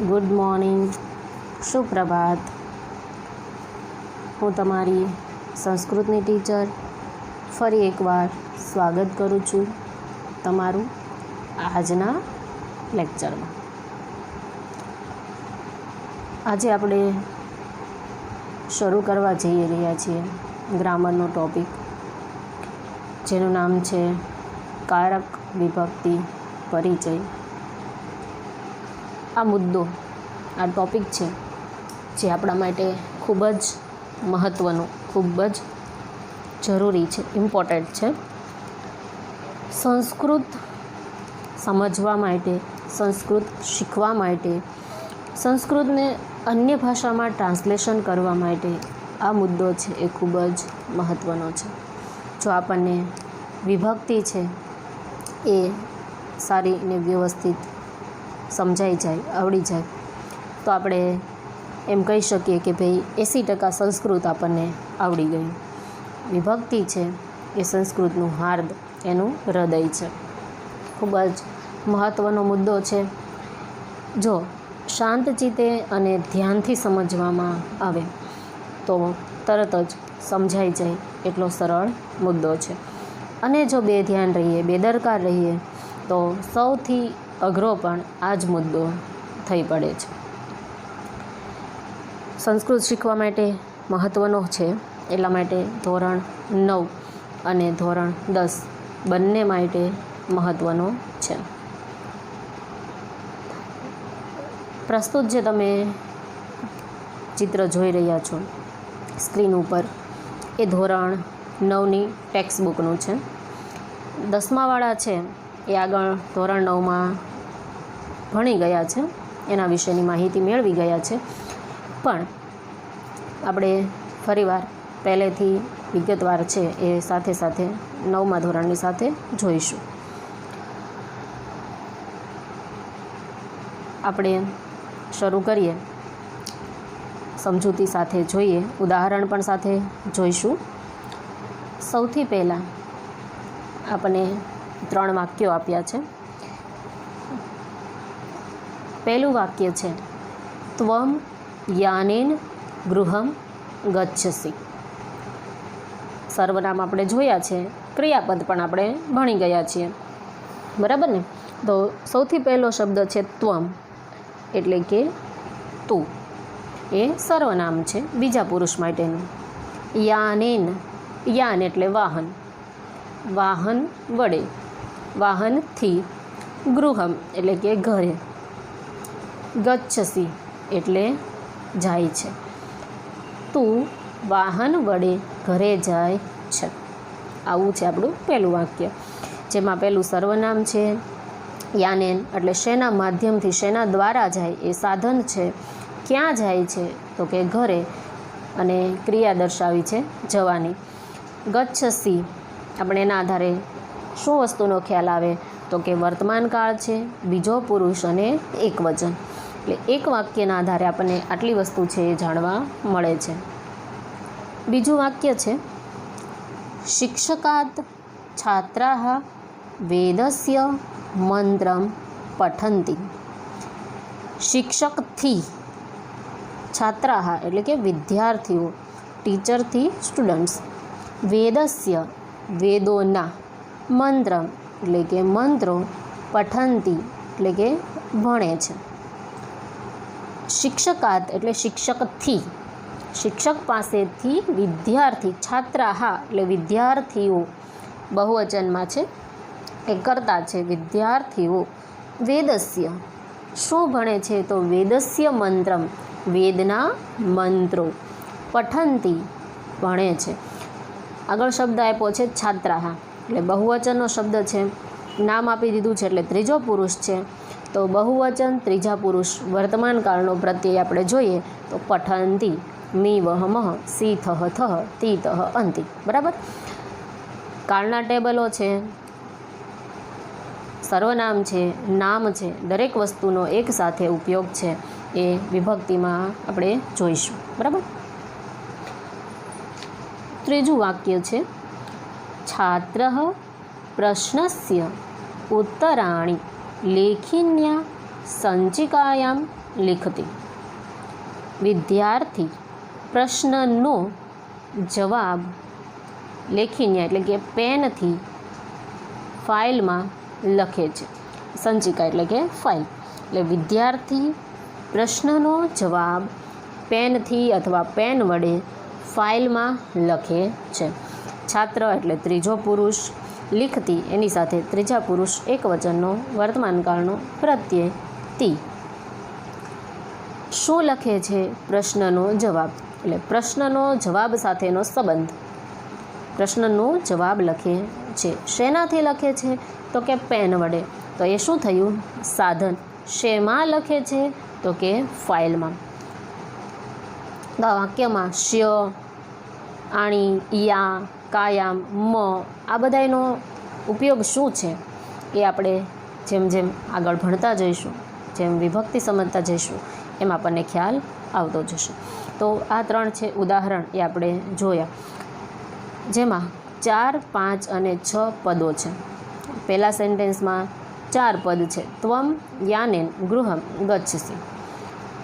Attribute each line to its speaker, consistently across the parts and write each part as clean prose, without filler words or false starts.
Speaker 1: Good morning, સુપ્રભાત. હું તમારી સંસ્કૃતની teacher ફરી એકવાર સ્વાગત કરું છું તમારું આજના લેક્ચરમાં. આજે આપણે શરૂ કરવા જઈ રહ્યા છીએ ગ્રામરનો ટૉપિક, જેનું નામ છે કારક વિભક્તિ પરિચય. આ મુદ્દો, આ ટૉપિક છે જે આપણા માટે ખૂબ જ મહત્ત્વનો, ખૂબ જ જરૂરી છે, ઇમ્પોર્ટન્ટ છે. સંસ્કૃત સમજવા માટે, સંસ્કૃત શીખવા માટે, સંસ્કૃતને અન્ય ભાષામાં ટ્રાન્સલેશન કરવા માટે આ મુદ્દો છે એ ખૂબ જ મહત્ત્વનો છે. જો આપણને વિભક્તિ છે એ સારી ને વ્યવસ્થિત સમજાઈ જાય, આવડી જાય, તો આપણે એમ કહી શકીએ કે ભાઈ 80% સંસ્કૃત આપણને આવડી ગયું. વિભક્તિ છે એ સંસ્કૃતનું હાર્દ, એનું હૃદય છે. ખૂબ જ મહત્ત્વનો મુદ્દો છે. જો શાંત ચિત્તે અને ધ્યાનથી સમજવામાં આવે તો તરત જ સમજાઈ જાય એટલો સરળ મુદ્દો છે. અને જો બેધ્યાન રહીએ, બેદરકાર રહીએ તો સૌથી અઘરો પણ આ જ મુદ્દો થઈ પડે છે. સંસ્કૃત શીખવા માટે મહત્ત્વનો છે, એટલા માટે ધોરણ 9 અને ધોરણ 10 બંને માટે મહત્ત્વનો છે. પ્રસ્તુત જે તમે ચિત્ર જોઈ રહ્યા છો સ્ક્રીન ઉપર, એ ધોરણ 9ની ટેક્સ્ટ બુકનું છે. 10માવાળા છે એ આગળ ધોરણ 9માં ભણી ગયા છે, એના વિશેની માહિતી મેળવી ગયા છે. પણ આપણે ફરીવાર પહેલેથી વિગતવાર છે એ સાથે સાથે 9મા ધોરણની સાથે જોઈશું. આપણે શરૂ કરીએ, સમજૂતી સાથે જોઈએ, ઉદાહરણ પણ સાથે જોઈશું. સૌથી પહેલાં આપણને 3 વાક્યો આપ્યા છે. પહેલું વાક્ય છે ત્વમ યાનેન ગૃહમ ગચ્છસી. સર્વનામ આપણે જોયા છે, ક્રિયાપદ પણ આપણે ભણી ગયા છીએ, બરાબર ને? તો સૌથી પહેલો શબ્દ છે ત્વમ, એટલે કે તું. એ સર્વનામ છે, બીજા પુરુષ માટેનું. યાનેન, યાન એટલે વાહન, વાહન વડે, વાહનથી. ગૃહમ એટલે કે ઘરે. ગચ્છસી એટલે જાય છે. તું વાહન વડે ઘરે જાય છે. આવું છે આપણું પહેલું વાક્ય, જેમાં પહેલું સર્વનામ છે યાનેન, એટલે શેના માધ્યમથી, શેના દ્વારા જાય, એ સાધન છે. ક્યાં જાય છે તો કે ઘરે, અને ક્રિયા દર્શાવી છે જવાની. ગચ્છસી, આપણે એના આધારે શું વસ્તુનો ખ્યાલ આવે તો કે વર્તમાન કાળ છે, બીજો પુરુષ અને એકવચન. એટલે એક વાક્યના આધારે આપણને આટલી વસ્તુ છે એ જાણવા મળે છે. બીજું વાક્ય છે શિક્ષકાત છાત્રાઃ વેદસ્ય મંત્રમ પઠન્તિ. શિક્ષકથી, છાત્રાઃ એટલે કે વિદ્યાર્થીઓ, ટીચરથી સ્ટુડન્ટ્સ, વેદસ્ય વેદોના, મંત્રમ એટલે કે મંત્રો, પઠન્તિ એટલે કે ભણે છે. શિક્ષકાત એટલે શિક્ષકથી, શિક્ષક પાસેથી વિદ્યાર્થી, છાત્રાઃ એટલે વિદ્યાર્થીઓ, બહુવચનમાં છે, એ કરતા છે વિદ્યાર્થીઓ. વેદસ્ય શું ભણે છે તો વેદસ્ય મંત્રમ, વેદના મંત્રો. પઠન્તિ ભણે છે. આગળ શબ્દ આપ્યો છે છાત્રાઃ, એટલે બહુવચનનો શબ્દ છે, નામ આપી દીધું છે એટલે ત્રીજો પુરુષ છે. તો બહુવચન, ત્રીજા પુરુષ, વર્તમાન કાળનો પ્રત્યય આપણે જોઈએ તો પઠન્તિ, મી વહ મહ, સી થહ થહ, તી તહ અંતિ. બરાબર? કાળના ટેબલો છે, સર્વનામ છે, નામ છે, દરેક વસ્તુનો એક સાથે ઉપયોગ છે એ વિભક્તિમાં આપણે જોઈશું. બરાબર? ત્રીજું વાક્ય છે છાત્રઃ પ્રશ્નસ્ય ઉત્તરાણી લેખિન્યા સંચિકાયામ लिखती। विद्यार्थी प्रश्ननो जवाब लेखीने एटले के पेन थी फाइल में लखे छे। संचिका एटले के फाइल एटले विद्यार्थी प्रश्ननो जवाब पेन थी अथवा पेन वडे फाइल में लखे छे। छात्र एटले त्रीजो पुरुष, लिखती एनी साथे त्रीजा पुरुष एकवचननो वर्तमानकाळनो प्रत्यय ती। शुं लखे छे? प्रश्ननो जवाब एटले प्रश्ननो जवाब साथेनो संबंध। प्रश्ननो जवाब लखे छे। शेनाथी लखे छे? तो के पेन वडे। तो ए शुं थयुं? साधन। शेमां लखे छे? तो के फाइल में। वाक्य में श्य, आणी, या, कायाम, म आ बधायनो उपयोग शुं छे ए आपणे जेम जेम आगळ भणता जईशुं, जेम विभक्ति समजता जईशुं एम आपणे ख्याल आवतो जशे। तो आ 3 छे उदाहरण ए आपणे जोया, जेमां 4, 5 અને 6 पदों छे। पहला सेंटेन्स में 4 पद छे, त्वम यानेन गृहम गच्छसि।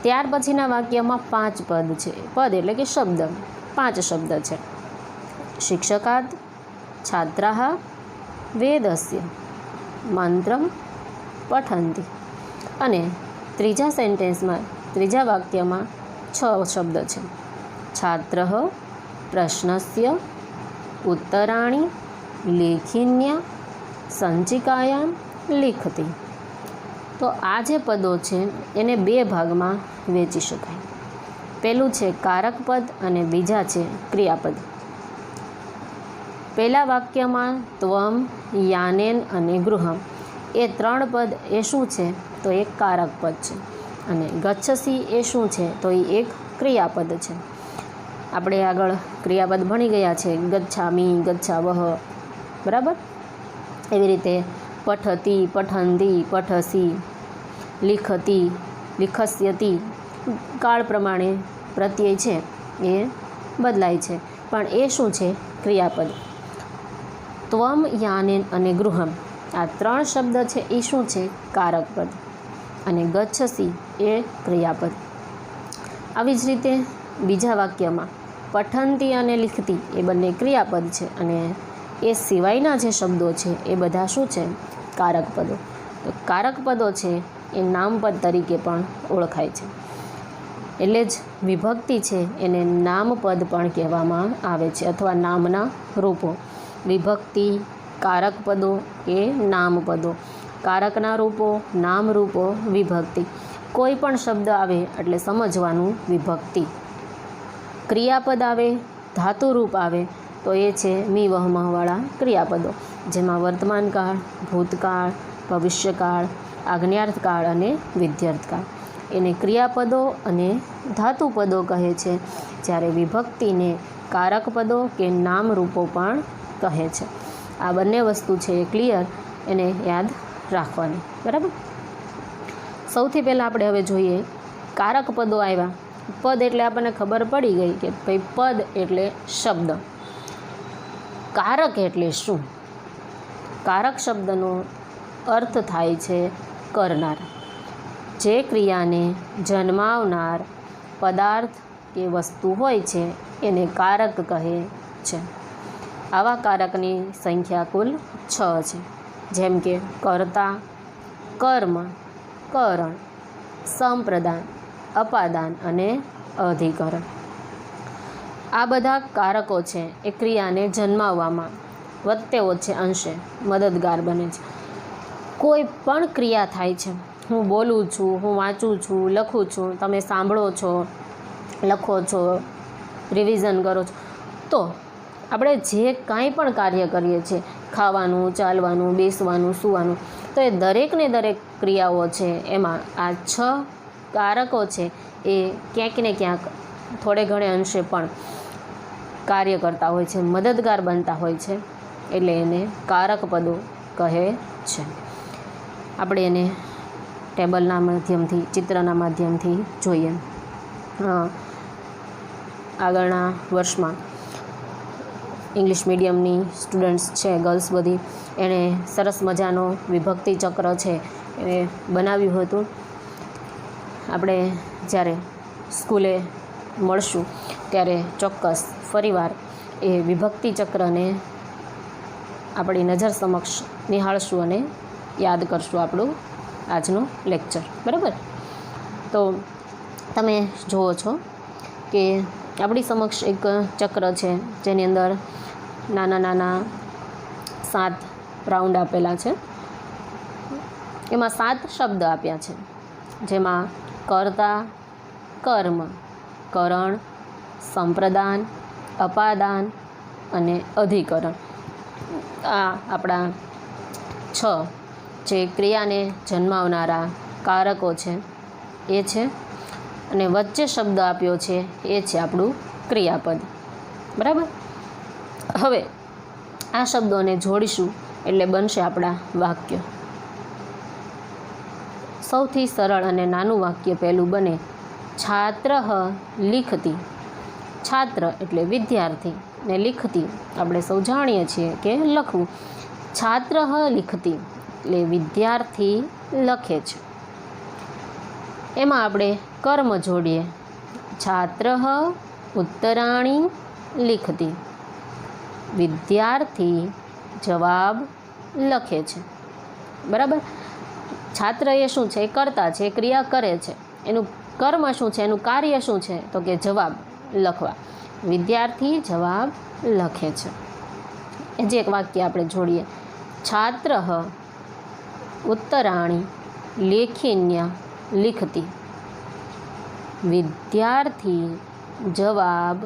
Speaker 1: त्यार पछीना वाक्यमां 5 पद छे। पद एटले के शब्द, 5 शब्द छे। शिक्षकात् छात्राः वेदस्य मंत्रम पठन्ति। अने त्रीजा सेंटेन्स में, त्रीजा वाक्य में 6 शब्द छे। छात्रः प्रश्नस्य उत्तराणि लेखिन्या संचिकायां लिखति। तो आ जे पदों छे एने 2 भाग में वेची शकाय। पहेलुं छे कारक पद अने बीजा छे क्रियापद। पहला वाक्य में त्वम, यानेन अने गृहम ए 3 पद ए शुं छे? तो एक कारक पद छे। अने गच्छसि ए शुं छे? तो ए एक क्रियापद छे। आपणे आगळ क्रियापद भणी गया छे, गच्छामि, गच्छावह, बराबर। एवी रीते पठति, पठन्ति, पठसि, लिखति, लिखस्यति। काळ प्रमाणे प्रत्यय छे ए बदलाय छे, पण ए शुं छे? क्रियापद। त्वम, यानेन अने गृहम आ 3 शब्द छे ए शुं छे? कारक पद। अने गच्छसि ए क्रियापद। आवी ज रीते बीजा वाक्यमां पठन्ति अने लिखति ए बंने क्रियापद छे अने ए सिवायना जे शब्दों छे ए बधा शुं छे? कारक पदों। तो कारक पदों छे ए नामपद तरीके पण ओळखाय छे। एटले ज विभक्ति छे एने नामपद पण कहेवामां आवे छे अथवा नामना रूपो। विभक्ति, कारक पदों ए नामपदों। कारकना रूपो, नाम रूपो, विभक्ति। कोई पण शब्द आवे एटले समजवानुं विभक्ति। क्रियापद आवे, धातु रूप आवे तो ए छे मी वहमवाळा क्रियापदों, जेमां वर्तमानकाळ, भूतकाळ, भविष्यकाळ, आज्ञार्थकाळ अने विध्यर्थकाळ एने क्रियापदों अने धातुपदों कहे छे, ज्यारे विभक्तिने कारकपदों के नाम रूपो पण कहे छे। आ बंने वस्तु छे क्लियर, एने याद राखवानी, बराबर। सौथी पहला आपणे हवे जोईए कारक पदों आव्या। पद एटले आपणे खबर पड़ी गई कि भाई पद एटले शब्द। कारक एटले शुं? कारक शब्दनो अर्थ थाय छे करनार। जे क्रियाने जन्मावनार पदार्थ के वस्तु होय छे एने कारक कहे छे। आवा कारकनी संख्या कुल 6 छे, जेम के कर्ता, कर्म, करण, संप्रदान, अपादान अने अधिकरण। आ बधा कारको छे ए क्रियाने जन्माववामां वत्ते ओछे अंशे मददगार बने छे। कोई पण क्रिया थाय छे, हूँ बोलूँ छूँ, हूँ वाँचूँ छूँ, लखूँ छूँ, तमे सांभळो छो, लखो छो, रिविजन करो छो, तो આપણે જે કાંઈ પણ કાર્ય કરીએ છીએ, ખાવાનું, ચાલવાનું, બેસવાનું, સૂવાનું, તો એ દરેકને દરેક ક્રિયાઓ છે એમાં આ 6 કારકો છે એ ક્યાંક ને ક્યાંક થોડે ઘણે અંશે પણ કાર્ય કરતા હોય છે, મદદગાર બનતા હોય છે, એટલે એને કારક પદો કહે છે। આપણે એને ટેબલના માધ્યમથી, ચિત્રના માધ્યમથી જોઈએ। આગળના વર્ષમાં इंग्लिश मीडियमनी स्टूडंट्स है, गर्ल्स बधी, एने सरस मजानो विभक्ति चक्र है ए बनाव्युं हतुं। આપણે જ્યારે સ્કૂલે મળશું ત્યારે ચોક્કસ ફરીવાર એ વિભક્તિ ચક્રને આપણી નજર સમક્ષ નિહાળશું અને યાદ કરશું આપણું આજનો લેક્ચર. બરાબર? તો તમે જુઓ છો કે આપણી સમક્ષ એક ચક્ર છે જેની અંદર નાના નાના 7 રાઉન્ડ આપેલા છે. એમાં 7 શબ્દ આપ્યા છે, જેમાં કર્તા, કર્મ, કરણ, સંપ્રદાન, અપાદાન અને અધિકરણ આ આપણા 6 જે ક્રિયાને જન્માવનારા કારકો છે એ છે. અને વચ્ચે શબ્દ આપ્યો છે એ છે આપણું ક્રિયાપદ. બરાબર? હવે આ શબ્દોને જોડીશું એટલે બનશે આપણા વાક્ય. સૌથી સરળ અને નાનું વાક્ય પહેલું બને, છાત્રઃ લિખતિ. છાત્ર એટલે વિદ્યાર્થી ને લિખતિ આપણે સૌ જાણીએ છીએ કે લખવું. છાત્રઃ લિખતિ એટલે વિદ્યાર્થી લખે છે. એમાં આપણે કર્મ જોડીએ. છાત્રઃ ઉત્તરાણી લિખતિ. વિદ્યાર્થી જવાબ લખે છે. બરાબર? છાત્ર એ શું છે? એ કર્તા છે, એ ક્રિયા કરે છે. એનું કર્મ શું છે? એનું કાર્ય શું છે? તો કે જવાબ લખવા. વિદ્યાર્થી જવાબ લખે છે. એ જે એક વાક્ય આપણે જોડીએ. છાત્રઃ ઉત્તરાણી લેખિન્યા લિખતિ. વિદ્યાર્થી જવાબ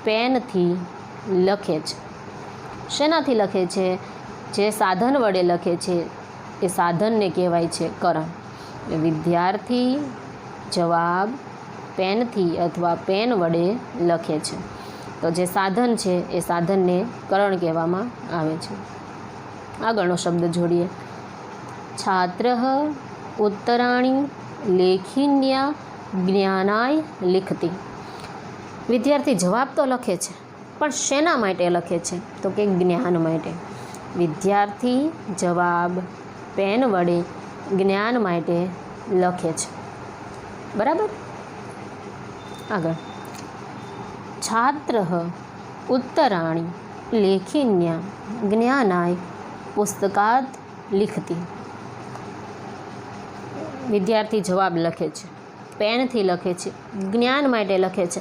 Speaker 1: પેનથી લખે છે. શેનાથી લખે છે? જે સાધન વડે લખે છે એ સાધનને કહેવાય છે કરણ. વિદ્યાર્થી જવાબ પેનથી અથવા પેન વડે લખે છે. તો જે સાધન છે એ સાધનને કરણ કહેવામાં આવે છે. આગળનો શબ્દ જોડીએ. છાત્રઃ ઉત્તરાણી લેખિન્યા જ્ઞાનાય લિખતિ. વિદ્યાર્થી જવાબ તો લખે છે, પણ શેના માટે લખે છે? તો કે જ્ઞાન માટે. વિદ્યાર્થી જવાબ પેન વડે જ્ઞાન માટે લખે છે. બરાબર? આગળ. છાત્રઃ ઉત્તરાણી લેખિન્યા જ્ઞાનાય પુસ્તકાત લિખતિ. વિદ્યાર્થી જવાબ લખે છે, પેનથી લખે છે, જ્ઞાન માટે લખે છે.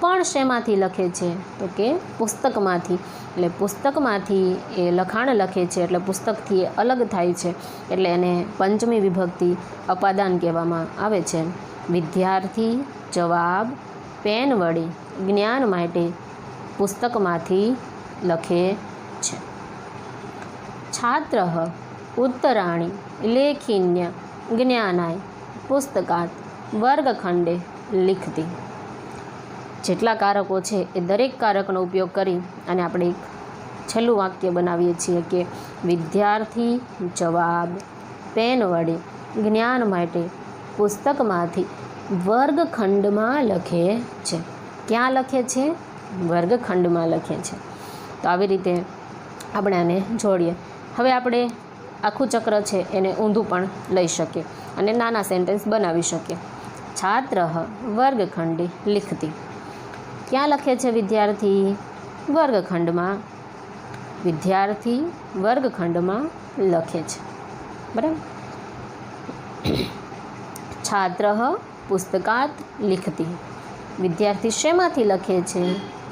Speaker 1: પણ શેમાંથી લખે છે? તો કે પુસ્તકમાંથી. એટલે પુસ્તકમાંથી એ લખાણ લખે છે, એટલે પુસ્તકથી એ અલગ થાય છે, એટલે એને પંચમી વિભક્તિ અપાદાન કહેવામાં આવે છે. વિદ્યાર્થી જવાબ પેન વડે જ્ઞાન માટે પુસ્તકમાંથી લખે છે. છાત્રઃ ઉત્તરાણી લેખિન્યા જ્ઞાનાય પુસ્તકાત વર્ગખંડે લિખતિ. જેટલા કારકો છે એ દરેક કારકનો ઉપયોગ કરી અને આપણે એક છેલ્લું વાક્ય બનાવીએ છીએ કે વિદ્યાર્થી જવાબ પેન વડે જ્ઞાન માટે પુસ્તકમાંથી વર્ગખંડમાં લખે છે. ક્યાં લખે છે? વર્ગખંડમાં લખે છે. તો આવી રીતે આપણે આને જોડીએ. હવે આપણે આખું ચક્ર છે એને ઊંધું પણ લઈ શકીએ અને નાના સેન્ટેન્સ બનાવી શકીએ. છાત્રઃ વર્ગખંડે લિખતિ. ક્યાં લખે છે વિદ્યાર્થી? વર્ગખંડમાં. વિદ્યાર્થી વર્ગખંડમાં લખે છે. બરાબર? છાત્રઃ પુસ્તકાત લિખતિ. વિદ્યાર્થી શેમાંથી લખે છે?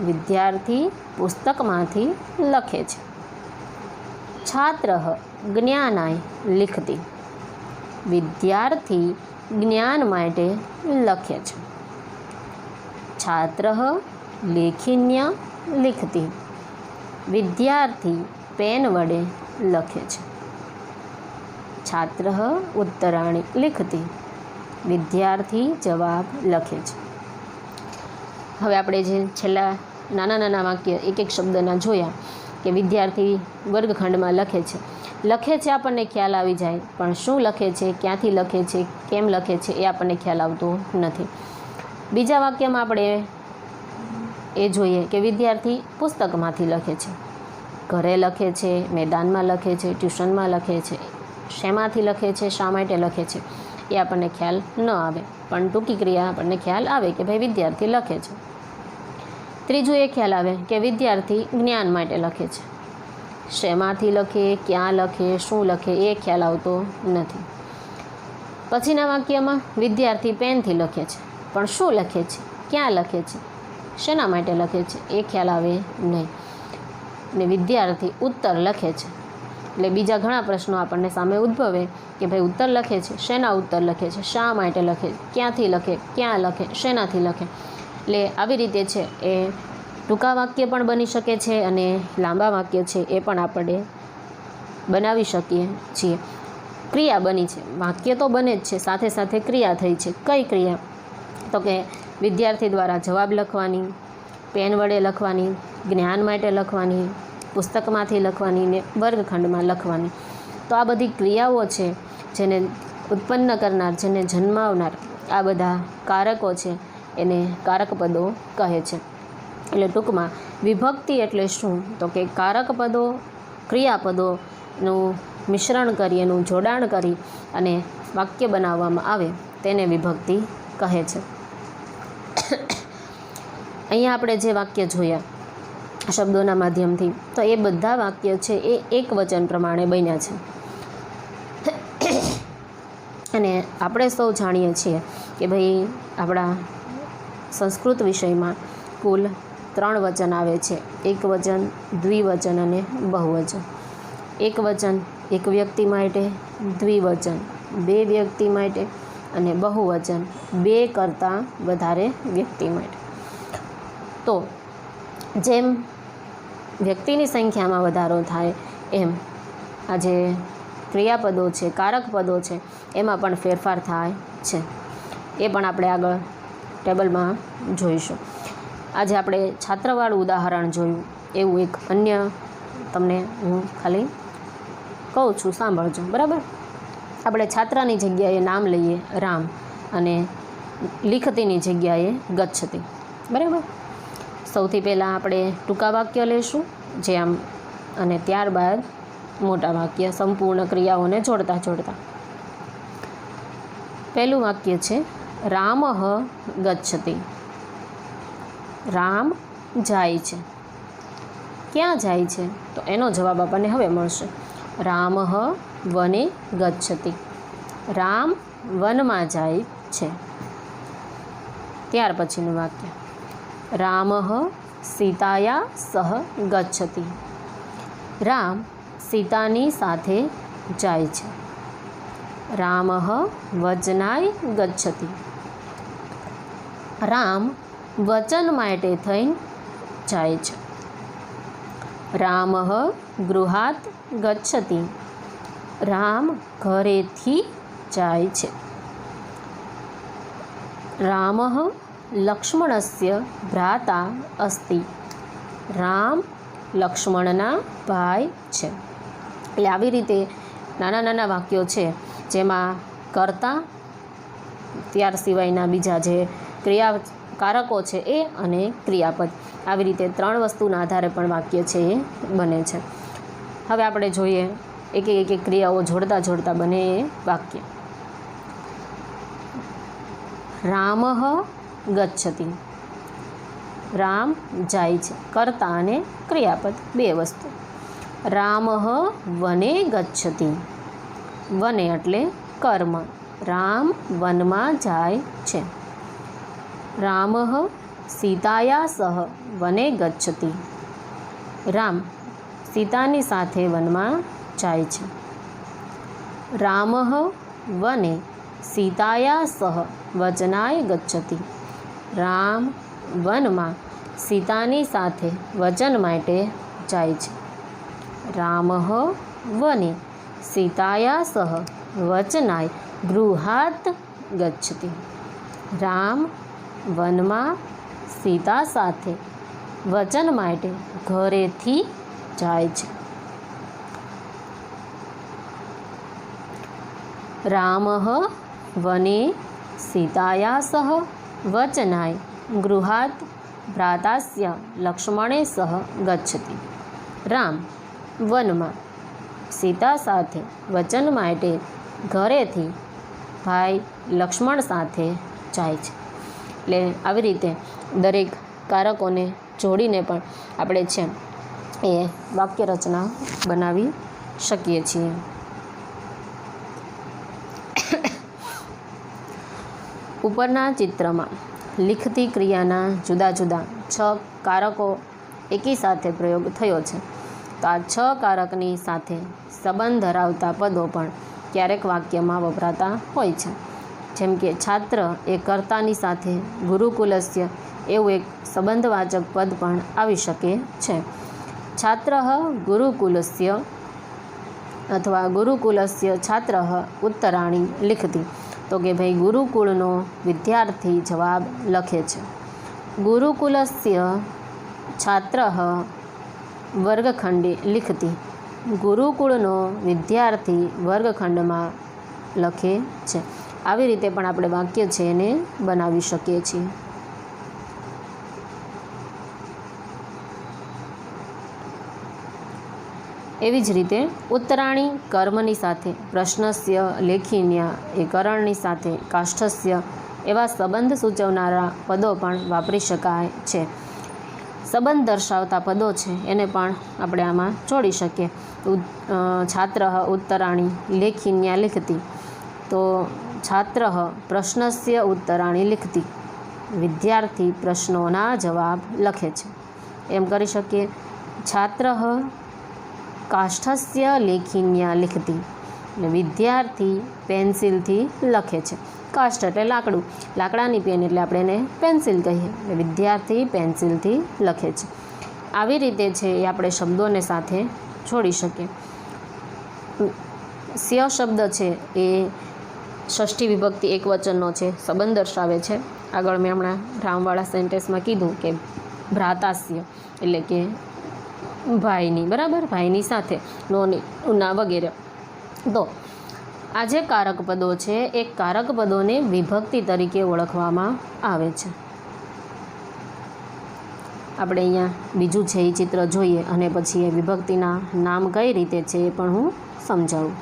Speaker 1: વિદ્યાર્થી પુસ્તકમાંથી લખે છે. છાત્રઃ જ્ઞાનાય લિખતિ. વિદ્યાર્થી જ્ઞાન માટે લખે છે. છાત્રઃ લેખિન્યા લિખતિ. વિદ્યાર્થી પેન વડે લખે છે. છાત્રઃ ઉત્તરાણી લિખતિ. વિદ્યાર્થી જવાબ લખે છે. હવે આપણે જે છેલ્લા નાના નાના વાક્ય એક એક શબ્દના જોયા કે વિદ્યાર્થી વર્ગખંડમાં લખે છે. લખે છે આપણને ખ્યાલ આવી જાય, પણ શું લખે છે, ક્યાંથી લખે છે, કેમ લખે છે એ આપણને ખ્યાલ આવતો નથી. બીજા વાક્યમાં આપણે એ જોઈએ કે વિદ્યાર્થી પુસ્તકમાંથી લખે છે. ઘરે લખે છે, મેદાનમાં લખે છે, ટ્યુશનમાં લખે છે. શેમાંથી લખે છે, શા માટે લખે છે એ આપણને ખ્યાલ ન આવે, પણ ટૂંકી ક્રિયા આપણને ખ્યાલ આવે કે ભાઈ વિદ્યાર્થી લખે છે. ત્રીજું એ ખ્યાલ આવે કે વિદ્યાર્થી જ્ઞાન માટે લખે છે. શેમાંથી લખે, ક્યાં લખે, શું લખે એ ખ્યાલ આવતો નથી. પછીના વાક્યમાં વિદ્યાર્થી પેનથી લખે છે, પણ શું લખે છે, ક્યાં લખે છે, શેના માટે લખે છે એ ખ્યાલ આવે નહીં. ને વિદ્યાર્થી ઉત્તર લખે છે એટલે બીજા ઘણા પ્રશ્નો આપણને સામે ઉદ્ભવે કે ભાઈ ઉત્તર લખે છે, શેના ઉત્તર લખે છે, શા માટે લખે, ક્યાંથી લખે, ક્યાં લખે, શેનાથી લખે. એટલે આવી રીતે છે એ ટૂંકા વાક્ય પણ બની શકે છે અને લાંબા વાક્ય છે એ પણ આપણે બનાવી શકીએ છીએ. ક્રિયા બની છે, વાક્ય તો બને જ છે, સાથે સાથે ક્રિયા થઈ છે. કઈ ક્રિયા? તો કે વિદ્યાર્થી દ્વારા જવાબ લખવાની, પેન વડે લખવાની, જ્ઞાન માટે લખવાની, પુસ્તકમાંથી લખવાની ને વર્ગખંડમાં લખવાની. તો આ બધી ક્રિયાઓ છે જેને ઉત્પન્ન કરનાર, જેને જન્માવનાર આ બધા કારકો છે એને કારક પદો કહે છે. એટલે ટૂંકમાં વિભક્તિ એટલે શું? તો કે કારક પદો, ક્રિયાપદોનું મિશ્રણ કરી, એનું જોડાણ કરી અને વાક્ય બનાવવામાં આવે તેને વિભક્તિ કહે છે. અહીંયા આપણે જે વાક્ય જોયા શબ્દોના માધ્યમથી, તો એ બધા વાક્ય છે એ એક વચન પ્રમાણે બન્યા છે. અને આપણે સૌ જાણીએ છીએ કે ભાઈ આપણા સંસ્કૃત વિષયમાં કુલ 3 વચન આવે છે: એક વચન, દ્વિવચન અને બહુવચન. એક વચન એક વ્યક્તિ માટે, દ્વિવચન 2 વ્યક્તિ માટે અને બહુવચન 2 કરતાં વધારે વ્યક્તિ માટે. તો જેમ વ્યક્તિની સંખ્યામાં વધારો થાય એમ આ જે ક્રિયાપદો છે, કારક પદો છે એમાં પણ ફેરફાર થાય છે. એ પણ આપણે આગળ ટેબલમાં જોઈશું. આજે આપણે છાત્રવાળું ઉદાહરણ જોયું, એવું એક અન્ય તમને હું ખાલી કહું છું, સાંભળજો, બરાબર? આપણે છાત્રાની જગ્યાએ નામ લઈએ રામ અને લિખતીની જગ્યાએ ગચ્છતિ, બરાબર? સૌથી પહેલાં આપણે ટૂંકા વાક્ય લઈશું જે આમ, અને ત્યારબાદ મોટા વાક્ય સંપૂર્ણ ક્રિયાઓને જોડતા જોડતા. પહેલું વાક્ય છે રામઃ ગચ્છતિ. રામ જાય છે. ક્યાં જાય છે? તો એનો જવાબ આપણને હવે મળશે. રામઃ વને ગચ્છતિ. રામ વનમાં જાય છે. ત્યાર પછીનું વાક્ય રામઃ સીતાયા સહ ગચ્છતિ. રામ સીતાની સાથે જાય છે. રામઃ વચનાય ગચ્છતિ. રામ વચન માટે થઈને જાય છે. રામઃ ગૃહાત ગચ્છતિ. રામ ઘરેથી જાય છે. રામઃ લક્ષ્મણસ્ય ભ્રાતા અસ્તિ. રામ લક્ષ્મણના ભાઈ છે. એટલે આવી રીતે નાના નાના વાક્યો છે જેમાં કર્તા, ત્યાર સિવાયના બીજા જે ક્રિયાકારકો છે એ અને ક્રિયાપદ, આવી રીતે 3 વસ્તુના આધારે પણ વાક્ય છે એ બને છે. હવે આપણે જોઈએ એક એક ક્રિયાઓ જોડતા જોડતા બને એ વાક્ય. રામઃ ગચ્છતિ. રામ જાય છે, કર્તા અને ક્રિયાપદ 2 વસ્તુ. રામઃ વને ગચ્છતિ. વને એટલે કર્મ. રામ વનમાં જાય છે. રામઃ સીતાયા સહ વને ગચ્છતિ. રામ સીતાની સાથે વનમાં જાય છે. રામઃ વને સીતાયા સહ વચનાય ગચ્છતિ. રામ વનમાં સીતાની સાથે વચન માટે જાય છે. રામઃ વને સીતાયા સહ વચનાય ગૃહાત ગચ્છતિ. રામ વનમાં સીતા સાથે વચન માટે ઘરેથી જાય છે. રામઃ વને સીતાયા સહ વચનાય ગૃહાત ભ્રાતાસ્ય લક્ષ્મણે સહ ગચ્છતિ. રામ વનમાં સીતા સાથે વચન માટે ઘરેથી ભાઈ લક્ષ્મણ સાથે જાય છે. એટલે આવી રીતે દરેક કારકોને જોડીને પણ આપણે છે એ વાક્ય રચના બનાવી શકીએ છીએ. ઉપરના ચિત્રમાં લિખતી ક્રિયાના જુદા જુદા 6 કારકો એકી સાથે પ્રયોગ થયો છે. તો આ 6 કારકની સાથે સંબંધ ધરાવતા પદો પણ ક્યારેક વાક્યમાં વપરાતા હોય છે. જેમ કે છાત્ર એ કર્તાની સાથે ગુરુકુલસ્ય એવું એક સંબંધવાચક પદ પણ આવી શકે છે. છાત્રઃ ગુરુકુલસ્ય અથવા ગુરુકુલસ્ય છાત્રઃ ઉત્તરાણી લિખતી. તો કે ભાઈ ગુરુકુળનો વિદ્યાર્થી જવાબ લખે છે. ગુરુકુલસ્ય છાત્રઃ વર્ગખંડે લિખતી. ગુરુકુળનો વિદ્યાર્થી વર્ગખંડમાં લખે છે. આવી રીતે પણ આપણે વાક્ય છે એને બનાવી શકીએ છીએ. એવી જ રીતે ઉત્તરાણી કર્મની સાથે પ્રશ્નસ્ય લેખિન્યા એ કરણની સાથે કાષ્ઠસ્ય એવા સંબંધ સૂચવનારા પદો પણ વાપરી શકાય છે. સંબંધ દર્શાવતા પદો છે એને પણ આપણે આમાં જોડી શકીએ. છાત્ર ઉત્તરાણી લેખિન્યા લિખતી. તો છાત્ર પ્રશ્નસ્ય ઉત્તરાણી લિખતી. વિદ્યાર્થી પ્રશ્નોના જવાબ લખે છે. એમ કરી શકીએ. છાત્ર કાષ્ઠસ્ય લેખિન્યા લિખતી. વિદ્યાર્થી પેન્સિલથી લખે છે. કાષ્ઠ એટલે લાકડું, લાકડાની પેન એટલે આપણે એને પેન્સિલ કહીએ. વિદ્યાર્થી પેન્સિલથી લખે છે. આવી રીતે છે એ આપણે શબ્દોને સાથે જોડી શકીએ. સ્ય શબ્દ છે એ ષષ્ઠી વિભક્તિ એકવચનનો છે, સંબંધ દર્શાવે છે. આગળ મેં હમણાં રામવાળા સેન્ટેન્સમાં કીધું કે ભ્રાતાસ્ય એટલે કે ભાઈની, બરાબર, ભાઈની સાથે, નોની, ઉના વગેરે. તો આ જે કારક પદો છે એ કારક પદોને વિભક્તિ તરીકે ઓળખવામાં આવે છે. આપણે અહીંયા બીજું છે એ ચિત્ર જોઈએ અને પછી એ વિભક્તિના નામ કઈ રીતે છે એ પણ હું સમજાવું.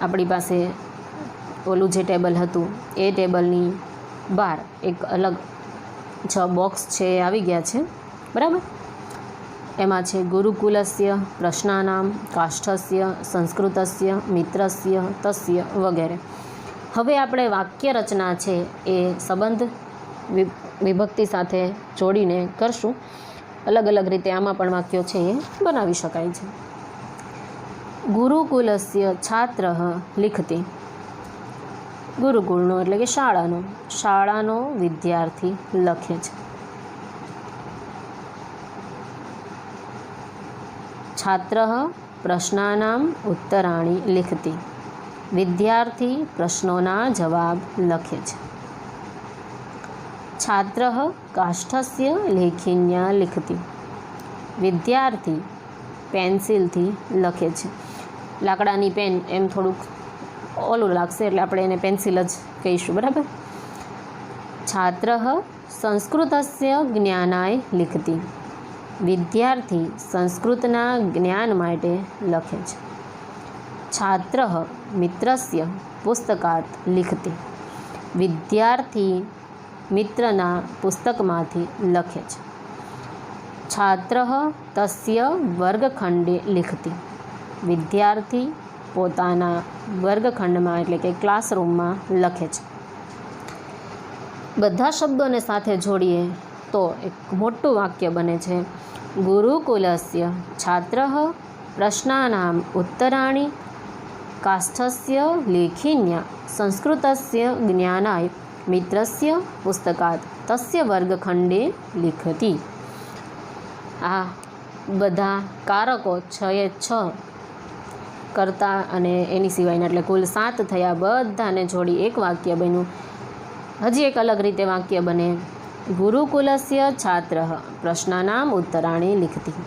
Speaker 1: આપણી પાસે ઓલું જે ટેબલ હતું એ ટેબલની બહાર એક અલગ 6 બોક્સ છે એ આવી ગયા છે, બરાબર. એમાં છે ગુરુકુલસ્ય, પ્રશ્નાનામ, કાષ્ઠસ્ય, સંસ્કૃતસ્ય, મિત્રસ્ય, તસ્ય વગેરે. હવે આપણે વાક્ય રચના છે એ સંબંધ વિભક્તિ સાથે જોડીને કરશું. અલગ અલગ રીતે આમાં પણ વાક્યો છે એ બનાવી શકાય છે. ગુરુકુલસ્ય છાત્રઃ લિખતી. ગુરુકુળનો એટલે કે શાળાનો વિદ્યાર્થી લખે છે. છાત્રઃ પ્રશ્નાનામ ઉત્તરાણી લિખતી. વિદ્યાર્થી પ્રશ્નોના જવાબ લખે છે. છાત્રઃ કાષ્ઠસ્ય લેખિન્યા લિખતી. વિદ્યાર્થી પેન્સિલથી લખે છે. લાકડાની પેન એમ થોડુંક ઓલું લાગશે એટલે આપણે એને પેન્સિલ જ કહીશું, બરાબર. છાત્રઃ સંસ્કૃતસ્ય જ્ઞાનાય લિખતી. વિદ્યાર્થી સંસ્કૃતના જ્ઞાન માટે લખે છે. છાત્રઃ મિત્રસ્ય પુસ્તકાત લિખતી. વિદ્યાર્થી મિત્રના પુસ્તકમાંથી લખે છે. છાત્રઃ તસ્ય વર્ગખંડે લિખતી. વિદ્યાર્થી પોતાના વર્ગખંડમાં એટલે કે ક્લાસરૂમમાં લખે છે. બધા શબ્દોને સાથે જોડીએ તો એક મોટું વાક્ય બને છે. ગુરુકુલસ્ય છાત્રઃ પ્રશ્નાનામ ઉત્તરાણી કાષ્ઠસ્ય લેખિન્યા સંસ્કૃતસ્ય જ્ઞાનાય મિત્રસ્ય પુસ્તકાત તસ્ય વર્ગખંડે લિખતી. આ બધા કારકો 6 કરતા અને એની સિવાયના એટલે કુલ 7 થયા. બધાને જોડી એક વાક્ય બન્યું. હજી એક અલગ રીતે વાક્ય બને. ગુરુકુલસ્ય છાત્રઃ પ્રશ્નાનામ ઉત્તરાણી લિખતી.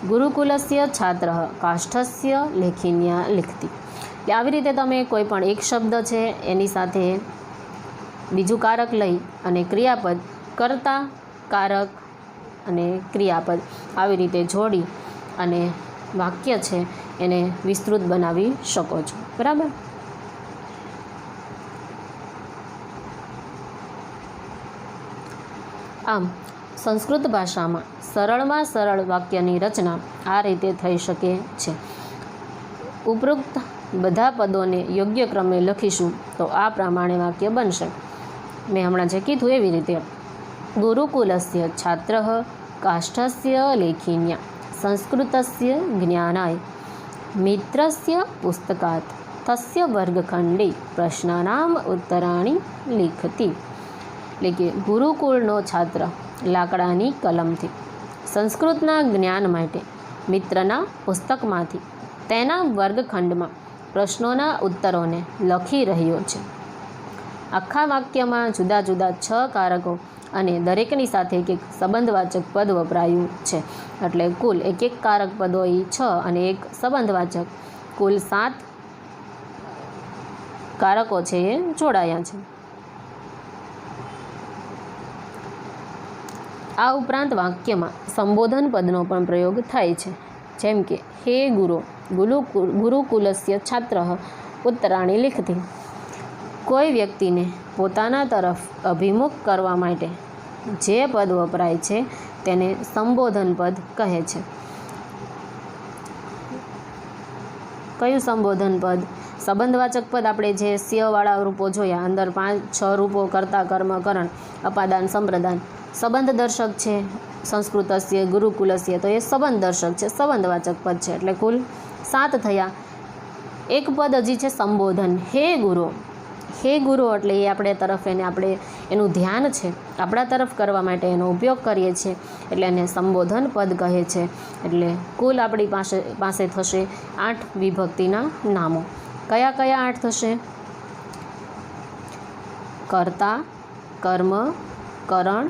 Speaker 1: ગુરુકુલસ્ય છાત્રઃ કાષ્ઠસ્ય લેખિન્યા લિખતી. એટલે આવી રીતે તમે કોઈ પણ એક શબ્દ છે એની સાથે બીજું કારક લઈ અને ક્રિયાપદ, કર્તા, કારક અને ક્રિયાપદ આવી રીતે જોડી અને વાક્ય છે એને વિસ્તૃત બનાવી શકો છો. બરાબર. આમ સંસ્કૃત ભાષામાં સરળમાં સરળ વાક્યની રચના આ રીતે થઈ શકે છે. ઉપરોક્ત બધા પદોને યોગ્ય ક્રમે લખીશું તો આ પ્રમાણે વાક્ય બનશે. મેં હમણાં જે કીધું એવી રીતે ગુરુકુલસ્ય છાત્રઃ કાષ્ઠસ્ય લેખિન્યા સંસ્કૃતસ્ય જ્ઞાનાય મિત્રસ્ય પુસ્તકાત તસ્ય વર્ગખંડે પ્રશ્નાનામ ઉત્તરાણી લિખતી. એટલે કે ગુરુકુળનો છાત્ર લાકડાની કલમથી સંસ્કૃતના જ્ઞાન માટે મિત્રના પુસ્તકમાંથી તેના વર્ગખંડમાં પ્રશ્નોના ઉત્તરોને લખી રહ્યો છે. આખા વાક્યમાં જુદા જુદા 6 કારકો અને દરેકની સાથે એક સંબંધવાચક પદ વપરાયું છે. એટલે કુલ એક કારક પદો 6 અને એક સંબંધવાચક, કુલ 7 કારકો છે એ જોડાયા છે. આ ઉપરાંત વાક્યમાં સંબોધન પદનો પણ પ્રયોગ થાય છે. જેમ કે હે ગુરુકુલસ્ય છાત્રઃ ઉત્તરાણી લિખતી. કોઈ વ્યક્તિને પોતાના તરફ અભિમુખ કરવા માટે જે પદ વપરાય છે તેને સંબોધન પદ કહે છે. કયું સંબોધન પદ? સંબંધવાચક પદ આપણે જે સ્યવાળા રૂપો જોયા, અંદર 5-6 રૂપો કર્તા, કર્મ, કરણ, અપાદાન, સંપ્રદાન. સંબંધ દર્શક છે સંસ્કૃતસ્ય ગુરુકુલસ્ય, તો એ સંબંધ દર્શક છે, સંબંધવાચક પદ છે. એટલે કુલ 7 થયા. એક પદ હજી છે સંબોધન, હે ગુરુ. હે ગુરુ એટલે એ આપણે તરફ એનું ધ્યાન છે આપણા તરફ કરવા માટે એનો ઉપયોગ કરીએ છીએ, એટલે એને સંબોધન પદ કહે છે. એટલે કુલ આપણી પાસે થશે 8 વિભક્તિના નામો. કયા કયા 8 થશે? કર્તા, કર્મ, કરણ,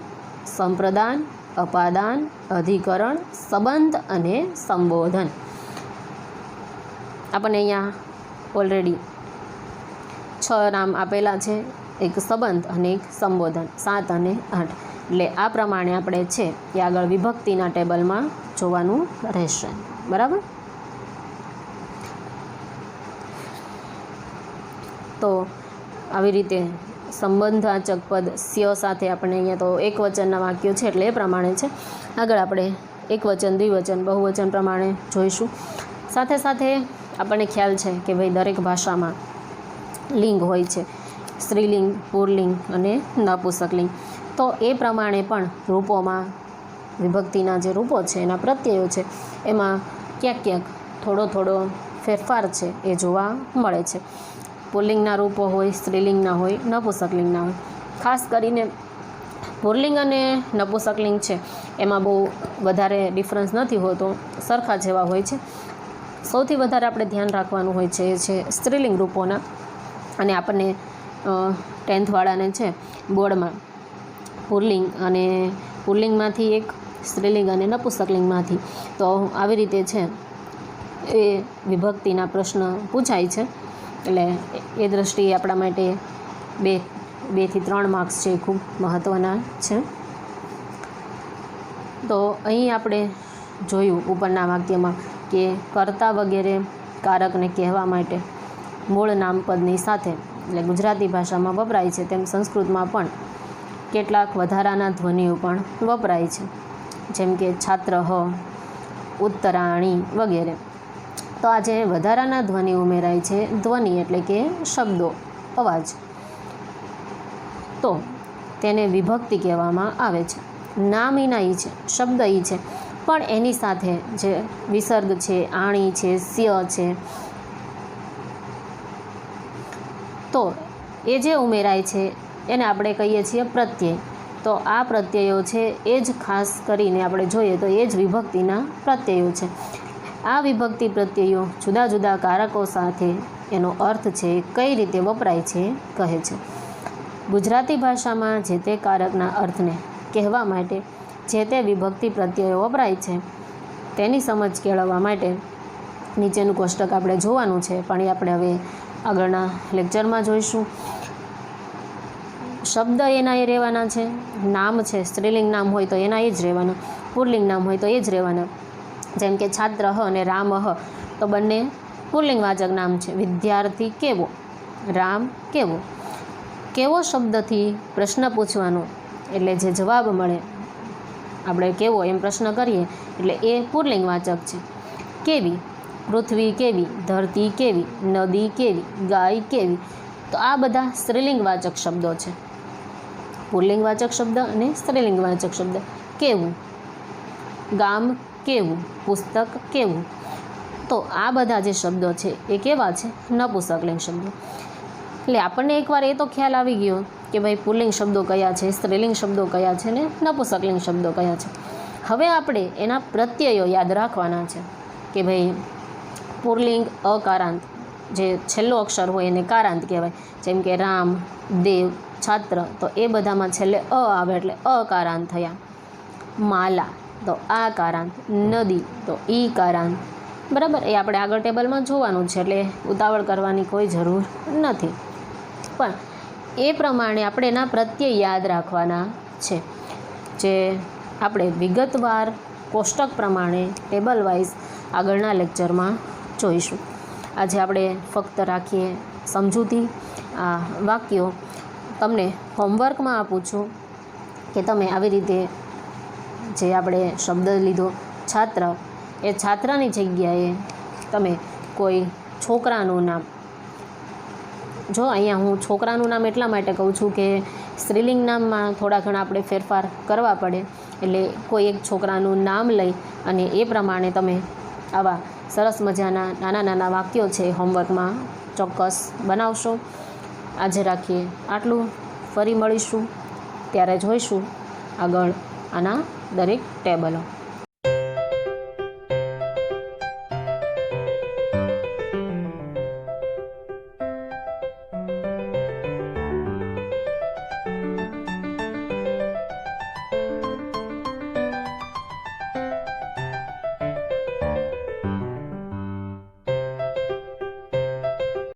Speaker 1: સંપ્રદાન, અપાદાન, અધિકરણ, સંબંધ અને સંબોધન. આપણને અહીંયા ઓલરેડી 6 નામ આપેલા છે, એક સંબંધ અને એક સંબોધન, 7 અને 8. એટલે આ પ્રમાણે આપણે છે એ આગળ વિભક્તિના ટેબલમાં જોવાનું રહેશે. બરાબર. તો આવી રીતે સંબંધવાચક પદ સ્ય સાથે આપણે અહીંયા તો એક વચનના વાક્યો છે એટલે એ પ્રમાણે છે. આગળ આપણે એક વચન, દ્વિવચન, બહુવચન પ્રમાણે જોઈશું. સાથે સાથે આપણને ખ્યાલ છે કે ભાઈ દરેક ભાષામાં લિંગ હોય છે, સ્ત્રીલિંગ, પુલ્લિંગ અને નપુંસકલિંગ. તો એ પ્રમાણે પણ રૂપોમાં વિભક્તિના જે રૂપો છે એના પ્રત્યયો છે એમાં ક્યાંક થોડો ફેરફાર છે એ જોવા મળે છે. પુલ્લિંગના રૂપો હોય, સ્ત્રીલિંગના હોય, નપુંસકલિંગના હોય. ખાસ કરીને પુલ્લિંગ અને નપુંસકલિંગ છે એમાં બહુ વધારે ડિફરન્સ નથી હોતો, સરખા જેવા હોય છે. સૌથી વધારે આપણે ધ્યાન રાખવાનું હોય છે એ છે સ્ત્રીલિંગ રૂપોના. અને આપણને 10th વાળાને છે બોર્ડમાં પુલ્લિંગમાંથી એક, સ્ત્રીલિંગ અને નપુંસકલિંગમાંથી, તો આવી રીતે છે એ વિભક્તિના પ્રશ્ન પૂછાય છે. એટલે એ દૃષ્ટિએ આપણા માટે 2 થી 3 માર્ક્સ છે એ ખૂબ મહત્ત્વના છે. તો અહીં આપણે જોયું ઉપરના વાક્યમાં કે કર્તા વગેરે કારકને કહેવા માટે મૂળ નામપદની સાથે, એટલે ગુજરાતી ભાષામાં વપરાય છે તેમ સંસ્કૃતમાં પણ કેટલાક વધારાના ધ્વનિઓ પણ વપરાય છે. જેમ કે છાત્રઃ, ઉત્તરાણી વગેરે. તો આ જે વધારાના ધ્વનિ ઉમેરાય છે, ધ્વનિ એટલે કે શબ્દો, અવાજ, તો તેને વિભક્તિ કહેવામાં આવે છે. નામ ઈ છે, શબ્દ ઈ છે, પણ એની સાથે જે વિસર્ગ છે, આણી છે, સ્ય છે, તો એ જે ઉમેરાય છે એને આપણે કહીએ છીએ પ્રત્યય. તો આ પ્રત્યયો છે એ જ ખાસ કરીને આપણે જોઈએ તો એ જ વિભક્તિના પ્રત્યયો છે. આ વિભક્તિ પ્રત્યયો જુદા જુદા કારકો સાથે એનો અર્થ છે કઈ રીતે વપરાય છે કહે છે. ગુજરાતી ભાષામાં જે તે કારકના અર્થને કહેવા માટે જે તે વિભક્તિ પ્રત્યયો વપરાય છે તેની સમજ કેળવવા માટે નીચેનું કોષ્ટક આપણે જોવાનું છે, પણ એ આપણે હવે આગળના લેક્ચરમાં જોઈશું. શબ્દ એના એ રહેવાના છે, નામ છે, સ્ત્રીલિંગ નામ હોય તો એના એ જ રહેવાના, પુલ્લિંગ નામ હોય તો એ જ રહેવાના. જેમ કે છાત્ર અને રામ તો બંને પુલ્લિંગવાચક નામ છે. વિદ્યાર્થી કેવો, રામ કેવો. કેવો શબ્દથી પ્રશ્ન પૂછવાનો એટલે જે જવાબ મળે, આપણે કેવો એમ પ્રશ્ન કરીએ એટલે એ પુલ્લિંગવાચક છે. કેવી, પૃથ્વી કેવી, ધરતી કેવી, નદી કેવી, ગાય કેવી. તો આ બધા સ્ત્રીલિંગવાચક શબ્દો છે. પુલ્લિંગવાચક શબ્દ અને સ્ત્રીલિંગવાચક શબ્દ. કેવું, ગામ કેવું, પુસ્તક કેવું. તો આ બધા જે શબ્દો છે એ કેવા છે? નપુંસકલિંગ શબ્દો. એટલે આપણને એકવાર એ તો ખ્યાલ આવી ગયો કે ભાઈ પુલ્લિંગ શબ્દો કયા છે, સ્ત્રીલિંગ શબ્દો કયા છે ને નપુંસકલિંગ શબ્દો કયા છે. હવે આપણે એના પ્રત્યયો યાદ રાખવાના છે કે ભાઈ પુલ્લિંગ અકારાંત, જે છેલ્લો અક્ષર હોય એને કારાંત કહેવાય. જેમ કે રામ, દેવ, છાત્ર, તો એ બધામાં છેલ્લે અ આવે એટલે અકારાંત થયા. માલા તો આકારાંત, નદી તો ઈકારાંત. બરાબર, એ આપણે આગળ ટેબલમાં જોવાનું છે એટલે ઉતાવળ કરવાની કોઈ જરૂર નથી. પણ એ પ્રમાણે આપણે એના પ્રત્યય યાદ રાખવાના છે, જે આપણે વિગતવાર કોષ્ટક પ્રમાણે ટેબલ વાઇઝ આગળના લેક્ચરમાં જોઈશું. આજે આપણે ફક્ત રાખીએ સમજૂતી. આ વાક્યો તમને હોમવર્કમાં આપું છું કે તમે આવી રીતે જે આપણે શબ્દ લીધો છાત્ર, એ છાત્રની જગ્યાએ તમે કોઈ છોકરાનું નામ, જો અહીંયા હું છોકરાનું નામ એટલા માટે કહું છું કે સ્ત્રીલિંગ નામમાં થોડા ઘણા આપણે ફેરફાર કરવા પડે, એટલે કોઈ એક છોકરાનું નામ લઈ અને એ પ્રમાણે તમે આવા સરસ મજાના નાના નાના વાક્યો છે હોમવર્કમાં ચોક્કસ બનાવશો. આજે રાખીએ આટલું. ફરી મળીશું ત્યારે જોઈશું આગળ આના દરેક ટેબલો.